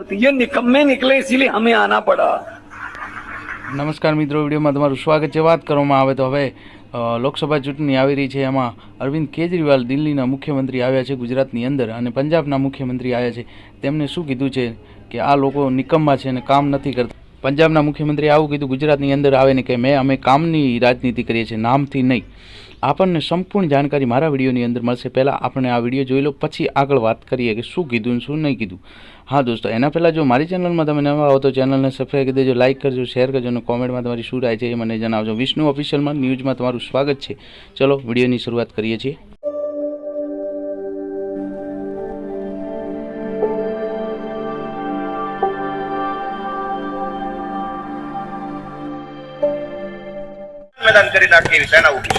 ये निकम्मे निकले इसीलिए हमें आना पड़ा। નમસ્કાર મિત્રો, વિડીયોમાં તમારું સ્વાગત છે। વાત કરવામાં આવે તો હવે લોકસભા ચૂંટણી આવી રહી છે, એમાં અરવિંદ કેજરીવાલ દિલ્હીના મુખ્યમંત્રી આવ્યા છે ગુજરાતની અંદર, અને પંજાબના મુખ્યમંત્રી આવ્યા છે। તેમણે શું કીધું છે કે આ લોકો નિકમ્મા છે અને કામ નથી કરતા। પંજાબના મુખ્યમંત્રીએ આવું કીધું ગુજરાતની અંદર આવીને કે અમે કામની રાજનીતિ કરીએ છીએ, નામથી નહીં। આપણને સંપૂર્ણ જાણકારી મારા વિડીયોની અંદર મળશે। પહેલાં આપણે આ વિડીયો જોઈ લો, પછી આગળ વાત કરીએ કે શું કીધું ને શું નહીં કીધું। हाँ दोस्तों, एना पहला जो मारी चैनल में तमे नवा हो तो चैनल ने सब्सक्राइब कर देजो, लाइक करजो, शेर करजो और कॉमेंट में तमारी शू राय है मने जणावजो। विष्णु ऑफिशियल में न्यूज में तमारुं स्वागत है। चलो वीडियो की शुरुआत करिए छीए। मैदान करी नाखी सेना उठी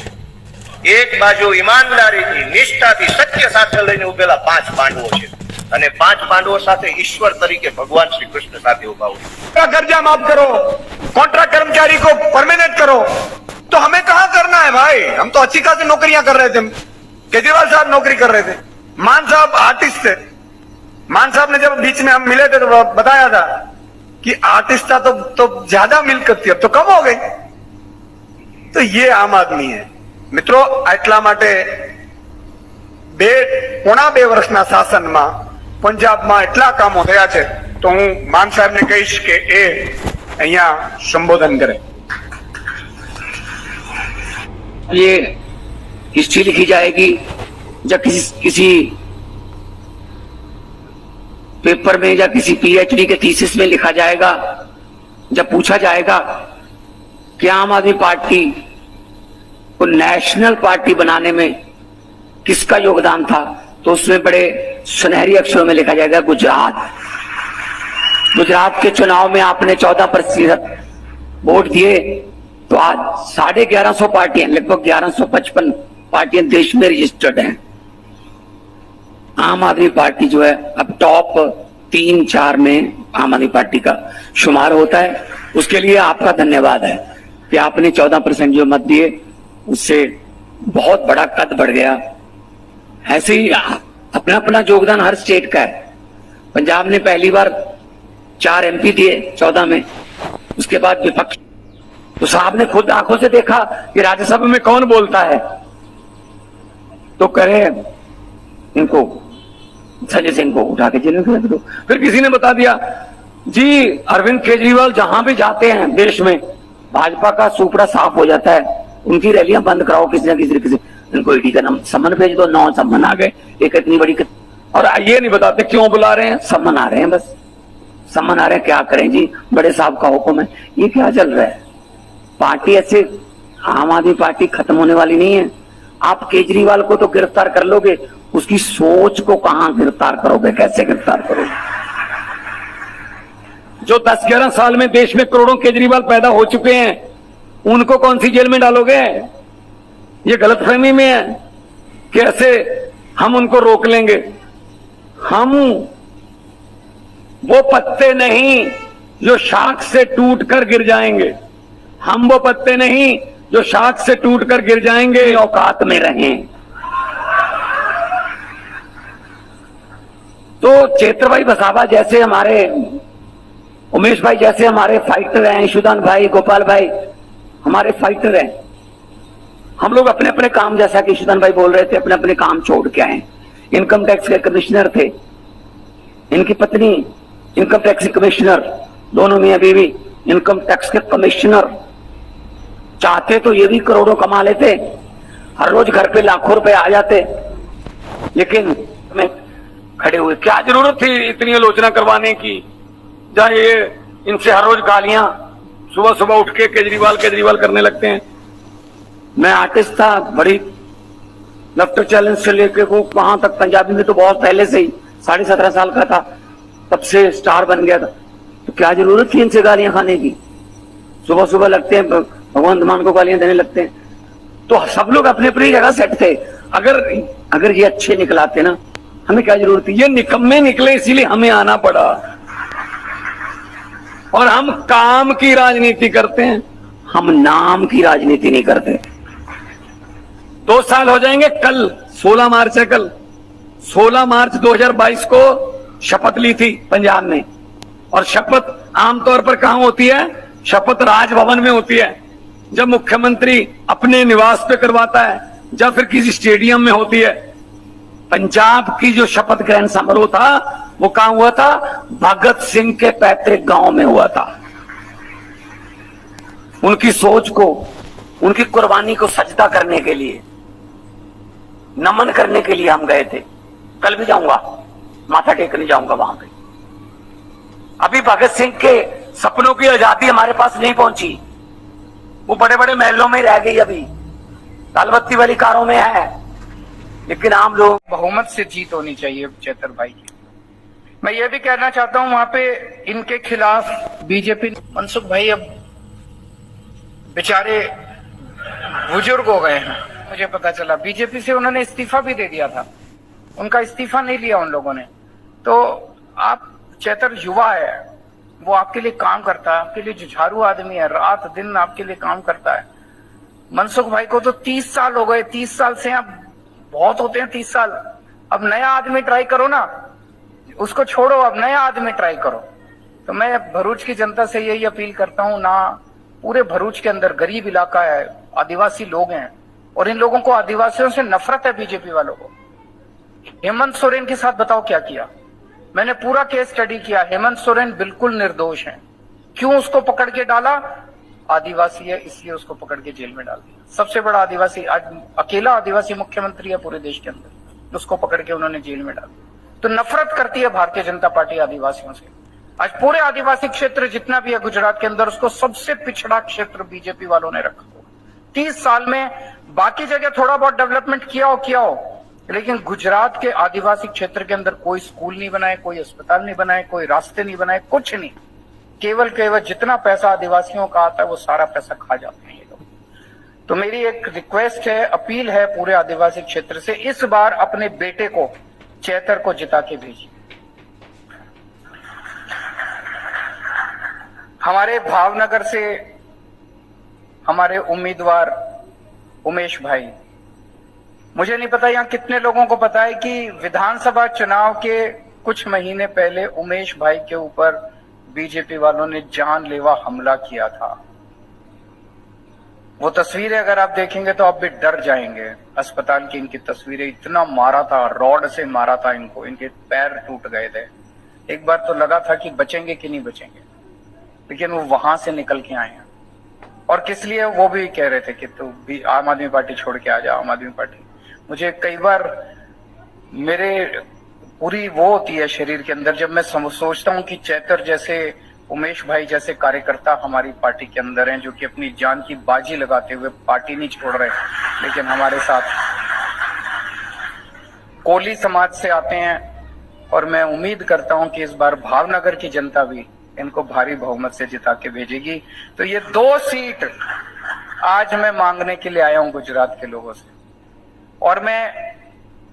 एक बाजू ईमानदारी थी, निष्ठा थी, सत्य साथे लईने उभेला 5 पांडवों छे અને 5 पांडवों साथे ईश्वर तरीके भगवान श्री कृष्ण साथे उभा हुआ। कर्जा माफ करो, कॉन्ट्रैक्ट कर्मचारी को परमानेंट करो, तो हमें कहां करना है भाई? हम तो अच्छी खासी नौकरियां कर रहे थे। केजरीवाल साहब नौकरी कर रहे थे, मान साहब आर्टिस्ट थे। मान साहब ने जब बीच में हम मिले थे तो बताया था कि आर्टिस्ट था तो ज्यादा मिलकत थी, अब तो कम हो गई। तो ये आम आदमी है मित्रों। आटला माटे પોણા 2 વર્ષના શાસનમાં પંજાબમાં એટલા કામો થયા છે, તો હું માન સાહેબને કહીશ કે એ અહીંયા સંબોધન કરે। ये हिस्ट्री लिखी जाएगी जब किसी पेपर में या किसी पीएचडी के थीसिस में लिखा जाएगा, जब पूछा जाएगा कि आम आदमी पार्टी को नेशनल पार्टी बनाने में किसका योगदान था, तो उसमें बड़े सुनहरी अक्षरों में लिखा जाएगा गुजरात। गुजरात के चुनाव में आपने 14% वोट दिए, तो आज 1150 पार्टियां, लगभग 1155 पार्टियां देश में रजिस्टर्ड हैं। आम आदमी पार्टी जो है अब टॉप 3-4 में आम आदमी पार्टी का शुमार होता है। उसके लिए आपका धन्यवाद है कि आपने 14% जो मत दिए, उससे बहुत बड़ा कद बढ़ गया। ऐसे ही अपना अपना योगदान हर स्टेट का है। पंजाब ने पहली बार 4 MP दिए 14 में, उसके बाद विपक्ष, तो साहब ने खुद आंखों से देखा कि राज्यसभा में कौन बोलता है, तो करे इनको संजय सिंह को उठा के जेल में रख दो। फिर किसी ने बता दिया जी अरविंद केजरीवाल जहां भी जाते हैं देश में भाजपा का सुपड़ा साफ हो जाता है, उनकी रैलियां बंद कराओ किसी न किसी तरीके से, इनको ईडी का सम्मन भेज दो। 9 सम्मन आ गए, एक इतनी बड़ी और ये नहीं बताते क्यों बुला रहे हैं, सम्मन आ रहे हैं, बस सम्मन आ रहे हैं। क्या करें जी, बड़े साहब का हुक्म है। ये क्या चल रहा है? पार्टी ऐसे, आम आदमी पार्टी खत्म होने वाली नहीं है। आप केजरीवाल को तो गिरफ्तार कर लोगे, उसकी सोच को कहां गिरफ्तार करोगे, कैसे गिरफ्तार करोगे? जो 10-11 साल में देश में करोड़ों केजरीवाल पैदा हो चुके हैं, उनको कौन सी जेल में डालोगे? ये गलतफहमी में है कि ऐसे हम उनको रोक लेंगे। हम वो पत्ते नहीं जो शाख से टूटकर गिर जाएंगे, हम वो पत्ते नहीं जो शाख से टूटकर गिर जाएंगे। औकात में रहें। तो चेत्रभाई बसावा जैसे हमारे, उमेश भाई जैसे हमारे फाइटर हैं, यशुदान भाई, गोपाल भाई हमारे फाइटर हैं। हम लोग अपने अपने काम, जैसा कि यशुदान भाई बोल रहे थे, अपने अपने काम छोड़ के आए। इनकम टैक्स के कमिश्नर थे, इनकी पत्नी इनकम टैक्स कमिश्नर, दोनों मियां बीवी इनकम टैक्स के कमिश्नर। चाहते तो ये भी करोड़ों कमा लेते, हर रोज घर पे लाखों रुपए आ जाते, लेकिन में खड़े हुए। क्या जरूरत थी इतनी आलोचना करवाने की? जहां ये इनसे हर रोज गालियां सुबह सुबह उठ के केजरीवाल केजरीवाल करने लगते हैं। मैं आर्टिस्ट था, बड़ी लेफ्ट चैलेंज से लेके को वहां तक, पंजाबी में तो बहुत पहले से ही, 17.5 साल का था तब से स्टार बन गया था। तो क्या जरूरत थी इनसे गालियां खाने की? सुबह सुबह लगते हैं भगवान मान को गालियां देने लगते हैं। तो सब लोग अपने अपनी जगह सेट थे। अगर ये अच्छे निकलाते ना, हमें क्या जरूरत थी? ये निकम्मे निकले इसीलिए हमें आना पड़ा। और हम काम की राजनीति करते हैं, हम नाम की राजनीति नहीं करते। 2 साल हो जाएंगे कल, 16 मार्च है कल। 16 मार्च 2022 को शपथ ली थी पंजाब में और शपथ आमतौर पर कहां होती है? शपथ राजभवन में होती है, जब मुख्यमंत्री अपने निवास पे करवाता है, या फिर किसी स्टेडियम में होती है। पंजाब की जो शपथ ग्रहण समारोह था वो कहां हुआ था? भगत सिंह के पैतृक गांव में हुआ था। उनकी सोच को, उनकी कुर्बानी को सजदा करने के लिए, नमन करने के लिए हम गए थे। कल भी जाऊंगा, माथा टेकने जाऊंगा वहां पे। अभी भगत सिंह के सपनों की आजादी हमारे पास नहीं पहुंची, वो बड़े बड़े महलों में रह गई, अभी तालबत्ती वाली कारों में है। लेकिन आम लोग बहुमत से जीत होनी चाहिए चेतर भाई की। मैं ये भी कहना चाहता हूं वहां पे इनके खिलाफ बीजेपी, मनसुख भाई अब बेचारे बुजुर्ग हो गए हैं, मुझे पता चला बीजेपी से उन्होंने इस्तीफा भी दे दिया था, उनका इस्तीफा नहीं लिया उन लोगों ने। तो आप चेतर युवा है, वो आपके लिए काम करता है, आपके लिए जुझारू आदमी है, रात दिन आपके लिए काम करता है। मनसुख भाई को तो 30 साल हो गए, 30 साल से आप बहुत होते हैं 30 साल। अब नया आदमी ट्राई करो ना, उसको छोड़ो, अब नया आदमी ट्राई करो। तो मैं भरूच की जनता से यही अपील करता हूं ना, पूरे भरूच के अंदर गरीब इलाका है, आदिवासी लोग हैं, और इन लोगों को आदिवासियों से नफरत है बीजेपी वालों को। हेमंत सोरेन के साथ बताओ क्या किया, मैंने पूरा केस स्टडी किया। हेमंत सोरेन बिल्कुल निर्दोष है। क्यों उसको पकड़ के डाला? आदिवासी है इसलिए उसको पकड़ के जेल में डाल दिया। सबसे बड़ा आदिवासी, आज अकेला आदिवासी मुख्यमंत्री है पूरे देश के अंदर, उसको पकड़ के उन्होंने जेल में डाल दिया। तो नफरत करती है भारतीय जनता पार्टी आदिवासियों से। आज पूरे आदिवासी क्षेत्र जितना भी है गुजरात के अंदर, उसको सबसे पिछड़ा क्षेत्र बीजेपी वालों ने रखा हो। 30 साल में बाकी जगह थोड़ा बहुत डेवलपमेंट किया हो, लेकिन गुजरात के आदिवासी क्षेत्र के अंदर कोई स्कूल नहीं बनाए, कोई अस्पताल नहीं बनाए, कोई रास्ते नहीं बनाए, कुछ नहीं। केवल जितना पैसा आदिवासियों का आता है वो सारा पैसा खा जाते हैं ये लोग। तो मेरी एक रिक्वेस्ट है, अपील है पूरे आदिवासी क्षेत्र से, इस बार अपने बेटे को, चेतर को जिता के भेजिए। हमारे भावनगर से हमारे उम्मीदवार उमेश भाई, मुझे नहीं पता यहाँ कितने लोगों को पता है कि विधानसभा चुनाव के कुछ महीने पहले उमेश भाई के ऊपर बीजेपी वालों ने जानलेवा हमला किया था। वो तस्वीरें अगर आप देखेंगे तो आप भी डर जाएंगे। अस्पताल की इनकी तस्वीरें, इतना मारा था, रॉड से मारा था इनको, इनके पैर टूट गए थे। एक बार तो लगा था कि बचेंगे कि नहीं बचेंगे, लेकिन वो वहां से निकल के आए हैं। और किस लिए? वो भी कह रहे थे कि तू भी आम आदमी पार्टी छोड़ के आ जा, आम आदमी पार्टी। मुझे कई बार मेरे पूरी वो होती है शरीर के अंदर, जब मैं सोचता हूँ कि चेतर जैसे, उमेश भाई जैसे कार्यकर्ता हमारी पार्टी के अंदर हैं, जो कि अपनी जान की बाजी लगाते हुए पार्टी नहीं छोड़ रहे, लेकिन हमारे साथ कोली समाज से आते हैं। और मैं उम्मीद करता हूं कि इस बार भावनगर की जनता भी इनको भारी बहुमत से जिता के भेजेगी। तो ये 2 सीट आज मैं मांगने के लिए आया हूं गुजरात के लोगों से। और मैं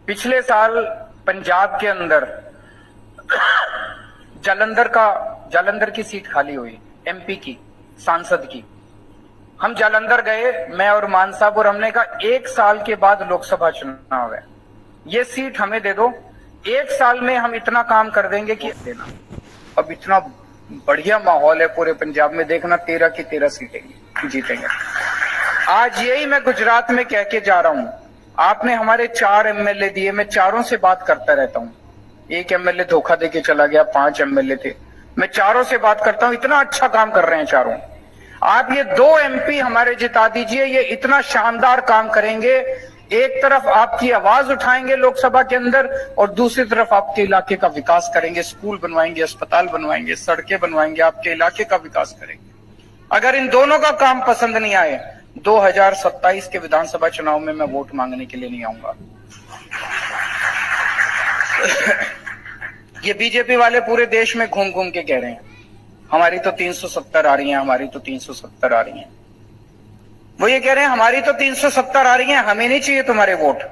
पिछले साल पंजाब के अंदर जालंधर की सीट खाली हुई, एमपी की, सांसद की। हम जालंधर गए, मैं और मान साहब, और हमने कहा 1 साल के बाद लोकसभा चुनाव है, ये सीट हमें दे दो, 1 साल में हम इतना काम कर देंगे कि देना। अब इतना बढ़िया माहौल है पूरे पंजाब में, देखना 13 की 13 सीटें जीतेंगे। आज यही मैं गुजरात में कह के जा रहा हूं। आपने हमारे 4 एमएलए दिए, मैं चारों से बात करता रहता हूं। एक एमएलए धोखा देके चला गया, 5 एमएलए थे, मैं चारों से बात करता हूं, इतना अच्छा काम कर रहे हैं चारों। आप ये 2 एमपी हमारे जिता दीजिए, ये इतना शानदार काम करेंगे। एक तरफ आपकी आवाज उठाएंगे लोकसभा के अंदर, और दूसरी तरफ आपके इलाके का विकास करेंगे, स्कूल बनवाएंगे, अस्पताल बनवाएंगे, सड़कें बनवाएंगे, आपके इलाके का विकास करेंगे। अगर इन दोनों का काम पसंद नहीं आए, 2027 के विधानसभा चुनाव में मैं वोट मांगने के लिए नहीं आऊंगा। ये बीजेपी वाले पूरे देश में घूम घूम के कह रहे हैं हमारी तो 370 आ रही है, हमारी तो 370 आ रही है। वो ये कह रहे हैं हमारी तो 370 आ रही है, हमें नहीं चाहिए तुम्हारे वोट,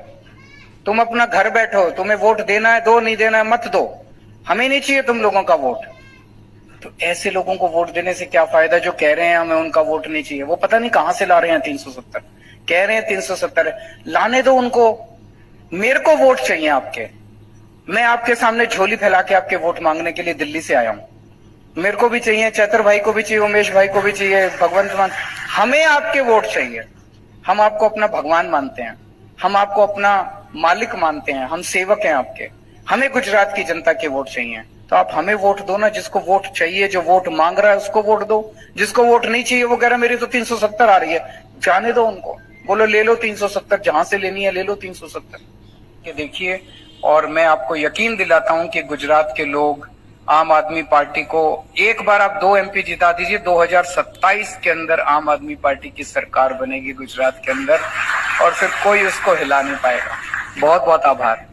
तुम अपना घर बैठो, तुम्हें वोट देना है दो, नहीं देना है मत दो, हमें नहीं चाहिए तुम लोगों का वोट। तो ऐसे लोगों को वोट देने से क्या फायदा जो कह रहे हैं हमें उनका वोट नहीं चाहिए। वो पता नहीं कहां से ला रहे हैं 370, कह रहे हैं 370 लाने दो उनको। मेरे को वोट चाहिए आपके, मैं आपके सामने झोली फैला के आपके वोट मांगने के लिए दिल्ली से आया हूं। मेरे को भी चाहिए, चैतर भाई को भी चाहिए, उमेश भाई को भी चाहिए, भगवंत मान, हमें आपके वोट चाहिए। हम आपको अपना भगवान मानते हैं, हम आपको अपना मालिक मानते हैं, हम सेवक हैं आपके। हमें गुजरात की जनता के वोट चाहिए, तो आप हमें वोट दो ना। जिसको वोट चाहिए, जो वोट मांग रहा है उसको वोट दो। जिसको वोट नहीं चाहिए वो कह रहा है मेरी तो 370 आ रही है, जाने दो उनको, बोलो ले लो 370, जहां से लेनी है ले लो 370 के देखिए। और मैं आपको यकीन दिलाता हूं कि गुजरात के लोग आम आदमी पार्टी को, एक बार आप 2 MP जिता दीजिए, 2027 के अंदर आम आदमी पार्टी की सरकार बनेगी गुजरात के अंदर, और फिर कोई उसको हिला नहीं पाएगा। बहुत बहुत आभार।